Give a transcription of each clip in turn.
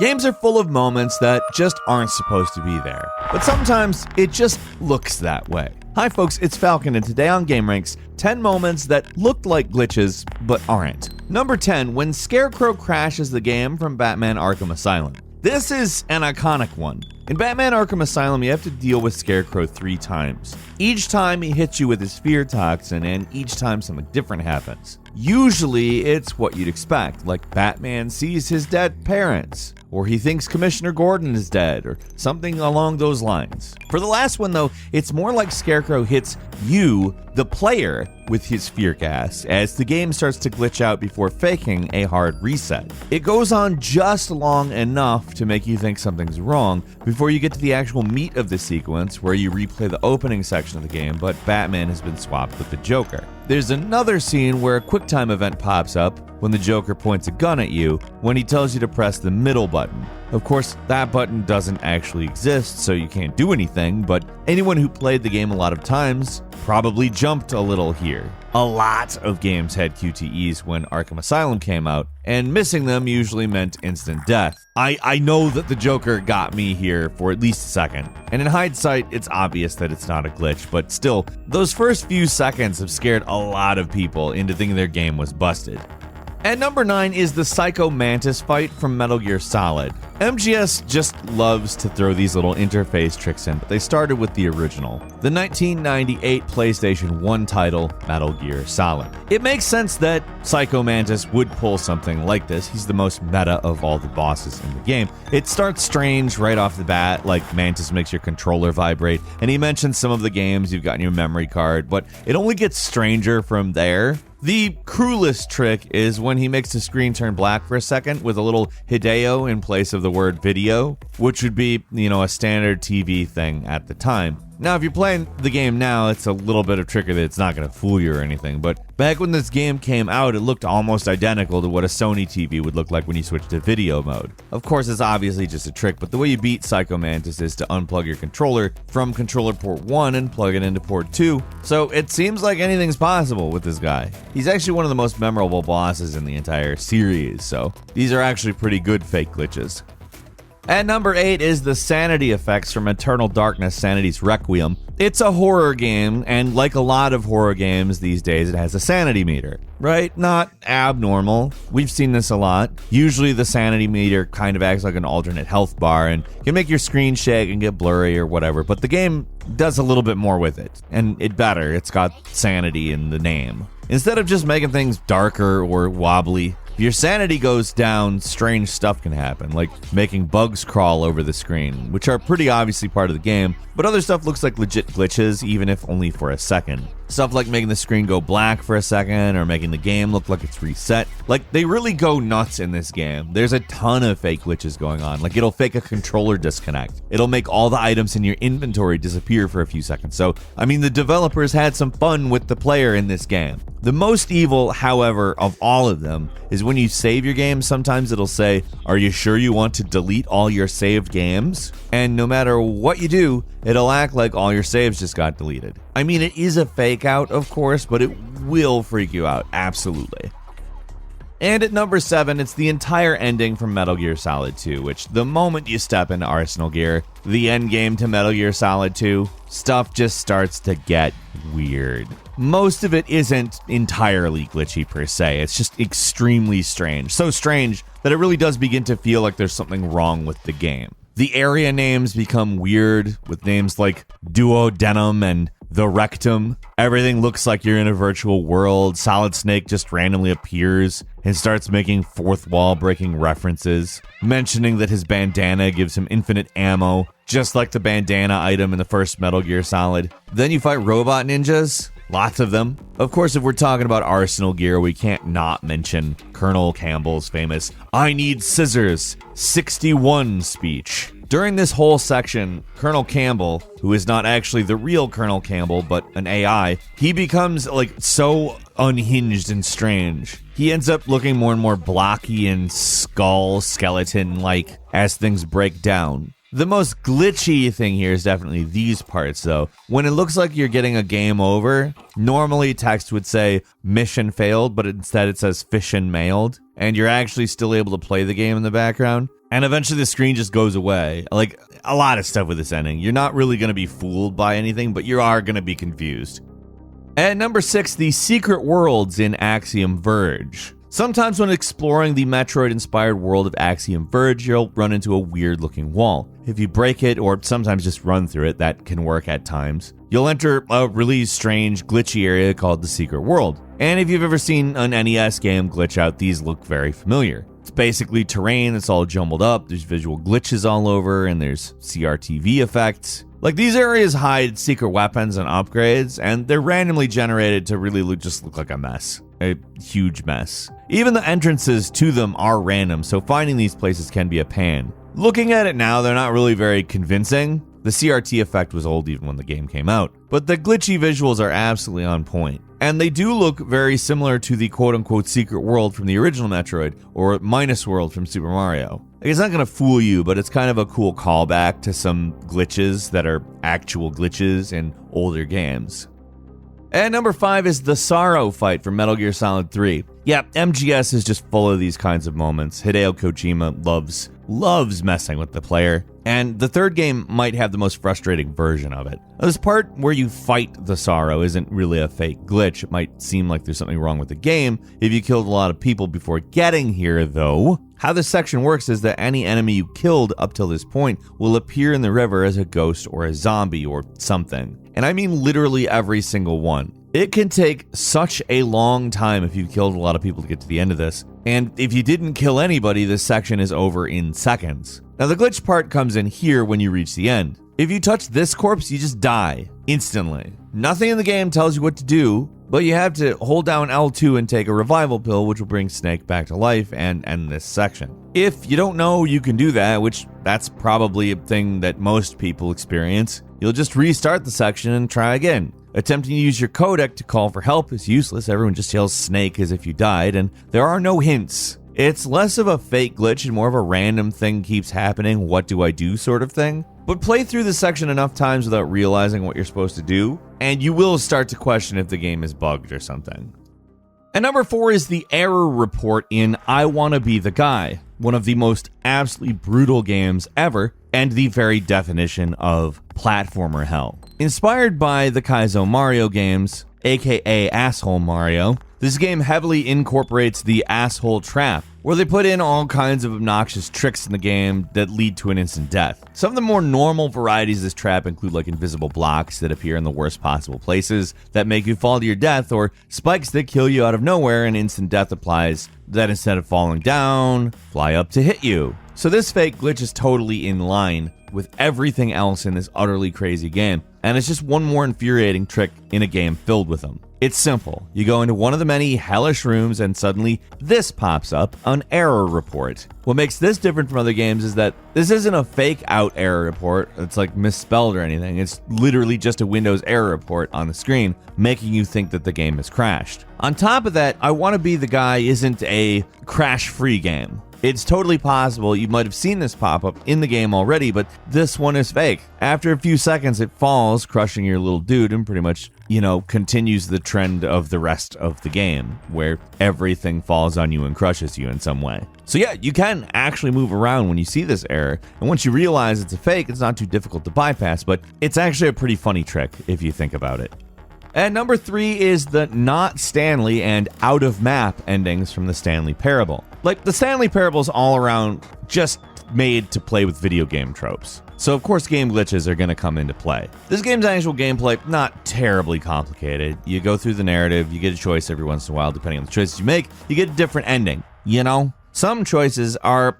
Games are full of moments that just aren't supposed to be there, but sometimes it just looks that way. Hi folks, it's Falcon, and today on gameranx, 10 moments that looked like glitches but aren't. Number 10, when Scarecrow crashes the game from Batman Arkham Asylum. This is an iconic one. In Batman Arkham Asylum, you have to deal with Scarecrow 3 times. Each time he hits you with his fear toxin, and each time something different happens. Usually, it's what you'd expect, like Batman sees his dead parents, or he thinks Commissioner Gordon is dead, or something along those lines. For the last one, though, it's more like Scarecrow hits you, the player, with his fear gas, as the game starts to glitch out before faking a hard reset. It goes on just long enough to make you think something's wrong before you get to the actual meat of the sequence, where you replay the opening section of the game, but Batman has been swapped with the Joker. There's another scene where a QuickTime event pops up when the Joker points a gun at you when he tells you to press the middle button. Of course, that button doesn't actually exist, so you can't do anything, but anyone who played the game a lot of times probably jumped a little here. A lot of games had QTEs when Arkham Asylum came out, and missing them usually meant instant death. I know that the Joker got me here for at least a second, and in hindsight, it's obvious that it's not a glitch, but still, those first few seconds have scared a lot of people into thinking their game was busted. And number 9 is the Psycho Mantis fight from Metal Gear Solid. MGS just loves to throw these little interface tricks in, but they started with the original, the 1998 PlayStation 1 title, Metal Gear Solid. It makes sense that Psycho Mantis would pull something like this. He's the most meta of all the bosses in the game. It starts strange right off the bat, like Mantis makes your controller vibrate, and he mentions some of the games you've got in your memory card, but it only gets stranger from there. The cruelest trick is when he makes the screen turn black for a second with a little Hideo in place of the word video, which would be, a standard TV thing at the time. Now, if you're playing the game now, it's a little bit of trickery that it's not going to fool you or anything, but back when this game came out, it looked almost identical to what a Sony TV would look like when you switched to video mode. Of course, it's obviously just a trick, but the way you beat Psycho Mantis is to unplug your controller from controller port 1 and plug it into port 2, so it seems like anything's possible with this guy. He's actually one of the most memorable bosses in the entire series, so these are actually pretty good fake glitches. At number 8 is the sanity effects from Eternal Darkness: Sanity's Requiem. It's a horror game, and like a lot of horror games these days, it has a sanity meter, right? Not abnormal. We've seen this a lot. Usually the sanity meter kind of acts like an alternate health bar and can make your screen shake and get blurry or whatever, but the game does a little bit more with it, and it better. It's got sanity in the name. Instead of just making things darker or wobbly, if your sanity goes down, strange stuff can happen, like making bugs crawl over the screen, which are pretty obviously part of the game, but other stuff looks like legit glitches, even if only for a second. Stuff like making the screen go black for a second, or making the game look like it's reset. Like, they really go nuts in this game. There's a ton of fake glitches going on. Like, it'll fake a controller disconnect. It'll make all the items in your inventory disappear for a few seconds. So, the developers had some fun with the player in this game. The most evil, however, of all of them is when you save your game, sometimes it'll say, "Are you sure you want to delete all your saved games?" And no matter what you do, it'll act like all your saves just got deleted. It is a fake out, of course, but it will freak you out, absolutely. And at number 7, it's the entire ending from Metal Gear Solid 2, which the moment you step into Arsenal Gear, the end game to Metal Gear Solid 2, stuff just starts to get weird. Most of it isn't entirely glitchy per se, it's just extremely strange. So strange that it really does begin to feel like there's something wrong with the game. The area names become weird, with names like Duodenum and The Rectum. Everything looks like you're in a virtual world. Solid Snake just randomly appears and starts making fourth wall breaking references, mentioning that his bandana gives him infinite ammo, just like the bandana item in the first Metal Gear Solid. Then you fight robot ninjas. Lots of them. Of course, if we're talking about Arsenal Gear, we can't not mention Colonel Campbell's famous "I need scissors" 61 speech. During this whole section, Colonel Campbell, who is not actually the real Colonel Campbell, but an AI, he becomes so unhinged and strange. He ends up looking more and more blocky and skeleton-like as things break down. The most glitchy thing here is definitely these parts, though. When it looks like you're getting a game over, normally text would say mission failed, but instead it says fission mailed, and you're actually still able to play the game in the background. and eventually the screen just goes away. Like, a lot of stuff with this ending. You're not really going to be fooled by anything, but you are going to be confused. At number 6, the secret worlds in Axiom Verge. Sometimes when exploring the Metroid-inspired world of Axiom Verge, you'll run into a weird-looking wall. If you break it, or sometimes just run through it, that can work at times, you'll enter a really strange, glitchy area called the Secret World. And if you've ever seen an NES game glitch out, these look very familiar. It's basically terrain that's all jumbled up, there's visual glitches all over, and there's CRTV effects. Like, these areas hide secret weapons and upgrades, and they're randomly generated to really look like a mess. A huge mess. Even the entrances to them are random, so finding these places can be a pain. Looking at it now, they're not really very convincing. The CRT effect was old even when the game came out, but the glitchy visuals are absolutely on point. And they do look very similar to the quote-unquote secret world from the original Metroid, or Minus World from Super Mario. It's not going to fool you, but it's kind of a cool callback to some glitches that are actual glitches in older games. And number 5 is the Sorrow fight from Metal Gear Solid 3. Yeah, MGS is just full of these kinds of moments. Hideo Kojima loves messing with the player, and the third game might have the most frustrating version of it. This part where you fight the Sorrow isn't really a fake glitch. It might seem like there's something wrong with the game if you killed a lot of people before getting here, though. How this section works is that any enemy you killed up till this point will appear in the river as a ghost or a zombie or something. And I mean literally every single one. It can take such a long time if you've killed a lot of people to get to the end of this. And if you didn't kill anybody, this section is over in seconds. Now the glitch part comes in here when you reach the end. If you touch this corpse, you just die instantly. Nothing in the game tells you what to do, but you have to hold down L2 and take a revival pill, which will bring Snake back to life and end this section. If you don't know you can do that, which that's probably a thing that most people experience, you'll just restart the section and try again. Attempting to use your codec to call for help is useless. Everyone just yells Snake as if you died, and there are no hints. It's less of a fake glitch and more of a random thing keeps happening, what do I do sort of thing. But play through the section enough times without realizing what you're supposed to do, and you will start to question if the game is bugged or something. And number 4 is the error report in I Wanna Be the Guy, one of the most absolutely brutal games ever, and the very definition of platformer hell. Inspired by the Kaizo Mario games, aka Asshole Mario, this game heavily incorporates the asshole trap, where they put in all kinds of obnoxious tricks in the game that lead to an instant death. Some of the more normal varieties of this trap include like invisible blocks that appear in the worst possible places that make you fall to your death, or spikes that kill you out of nowhere and instant death applies that instead of falling down, fly up to hit you. So this fake glitch is totally in line with everything else in this utterly crazy game, and it's just one more infuriating trick in a game filled with them. It's simple. You go into one of the many hellish rooms and suddenly this pops up, an error report. What makes this different from other games is that this isn't a fake out error report. It's like misspelled or anything. It's literally just a Windows error report on the screen, making you think that the game has crashed. On top of that, I Wanna Be the Guy isn't a crash-free game. It's totally possible you might have seen this pop up in the game already, but this one is fake. After a few seconds, it falls, crushing your little dude, and pretty much, continues the trend of the rest of the game, where everything falls on you and crushes you in some way. So yeah, you can actually move around when you see this error, and once you realize it's a fake, it's not too difficult to bypass, but it's actually a pretty funny trick if you think about it. And number 3 is the not Stanley and out of map endings from the Stanley Parable. Like, the Stanley Parable is all around just made to play with video game tropes. So of course game glitches are going to come into play. This game's actual gameplay, not terribly complicated. You go through the narrative, you get a choice every once in a while, depending on the choices you make, you get a different ending. Some choices are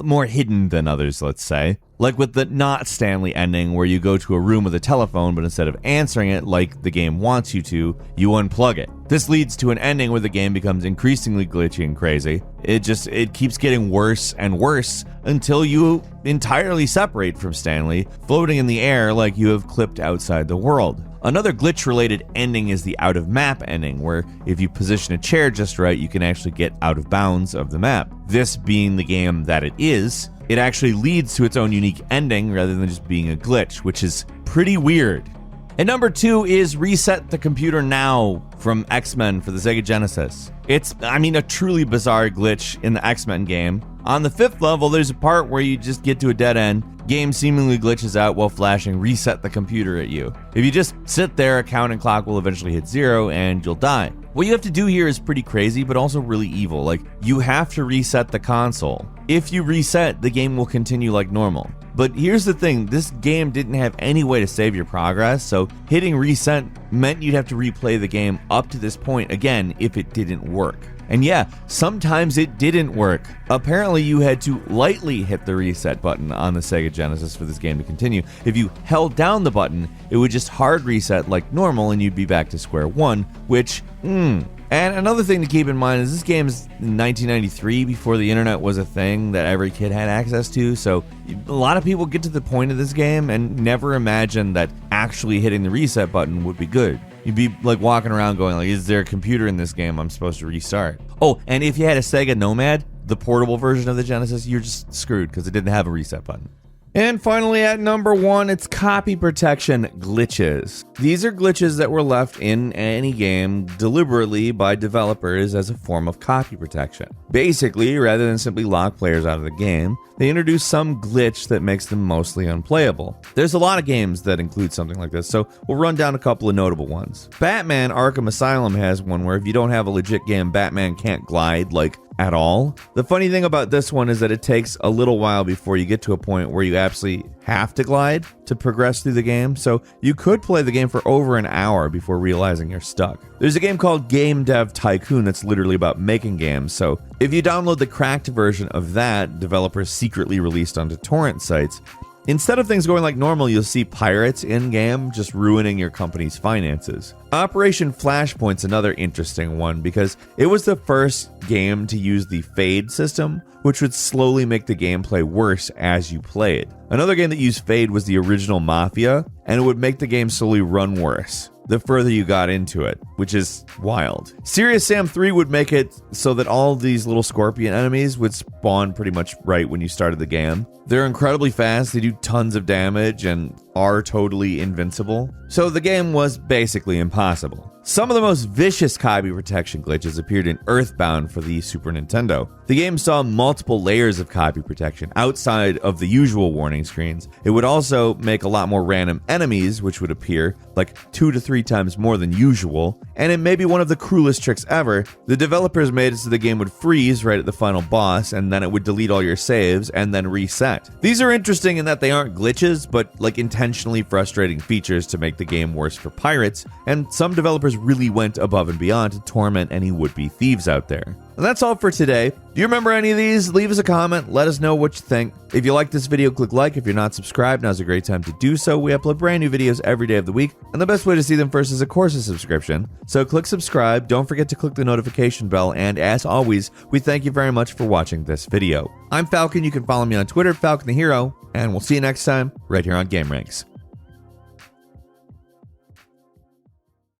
more hidden than others, let's say. Like with the not Stanley ending, where you go to a room with a telephone, but instead of answering it like the game wants you to, you unplug it. This leads to an ending where the game becomes increasingly glitchy and crazy. It keeps getting worse and worse until you entirely separate from Stanley, floating in the air like you have clipped outside the world. Another glitch-related ending is the out-of-map ending, where if you position a chair just right, you can actually get out of bounds of the map. This being the game that it is, it actually leads to its own unique ending rather than just being a glitch, which is pretty weird. And number 2 is Reset the Computer Now from X-Men for the Sega Genesis. It's, a truly bizarre glitch in the X-Men game. On the 5th level, there's a part where you just get to a dead end. Game seemingly glitches out while flashing reset the computer at you. If you just sit there, a counting clock will eventually hit 0 and you'll die. What you have to do here is pretty crazy, but also really evil. Like, you have to reset the console. If you reset, the game will continue like normal. But here's the thing, this game didn't have any way to save your progress, so hitting reset meant you'd have to replay the game up to this point again if it didn't work. And yeah, sometimes it didn't work. Apparently you had to lightly hit the reset button on the Sega Genesis for this game to continue. If you held down the button, it would just hard reset like normal and you'd be back to square one, which, And another thing to keep in mind is this game is in 1993, before the internet was a thing that every kid had access to, so a lot of people get to the point of this game and never imagine that actually hitting the reset button would be good. You'd be like walking around going like, is there a computer in this game I'm supposed to restart? Oh, and if you had a Sega Nomad, the portable version of the Genesis, you're just screwed because it didn't have a reset button. And finally at number 1, it's copy protection glitches. These are glitches that were left in any game deliberately by developers as a form of copy protection. Basically, rather than simply lock players out of the game, they introduce some glitch that makes them mostly unplayable. There's a lot of games that include something like this, so we'll run down a couple of notable ones. Batman Arkham Asylum has one where if you don't have a legit game, Batman can't glide, like, at all. The funny thing about this one is that it takes a little while before you get to a point where you absolutely have to glide to progress through the game, so you could play the game for over an hour before realizing you're stuck. There's a game called Game Dev Tycoon that's literally about making games, so if you download the cracked version of that, developers secretly released onto torrent sites, instead of things going like normal, you'll see pirates in-game just ruining your company's finances. Operation Flashpoint's another interesting one because it was the first game to use the fade system, which would slowly make the gameplay worse as you played. Another game that used fade was the original Mafia, and it would make the game slowly run worse the further you got into it, which is wild. Serious Sam 3 would make it so that all these little scorpion enemies would spawn pretty much right when you started the game. They're incredibly fast, they do tons of damage, and are totally invincible. So the game was basically impossible. Some of the most vicious copy protection glitches appeared in Earthbound for the Super Nintendo. The game saw multiple layers of copy protection outside of the usual warning screens. It would also make a lot more random enemies, which would appear like 2 to 3 times more than usual, and it may be one of the cruelest tricks ever. The developers made it so the game would freeze right at the final boss, and then it would delete all your saves and then reset. These are interesting in that they aren't glitches, but like intentionally frustrating features to make the game worse for pirates, and some developers really went above and beyond to torment any would-be thieves out there. And that's all for today. Do you remember any of these? Leave us a comment. Let us know what you think. If you like this video, click like. If you're not subscribed, now's a great time to do so. We upload brand new videos every day of the week, and the best way to see them first is, of course, a subscription. So click subscribe. Don't forget to click the notification bell. And as always, we thank you very much for watching this video. I'm Falcon. You can follow me on Twitter, Falcon the Hero, and we'll see you next time right here on GameRanx.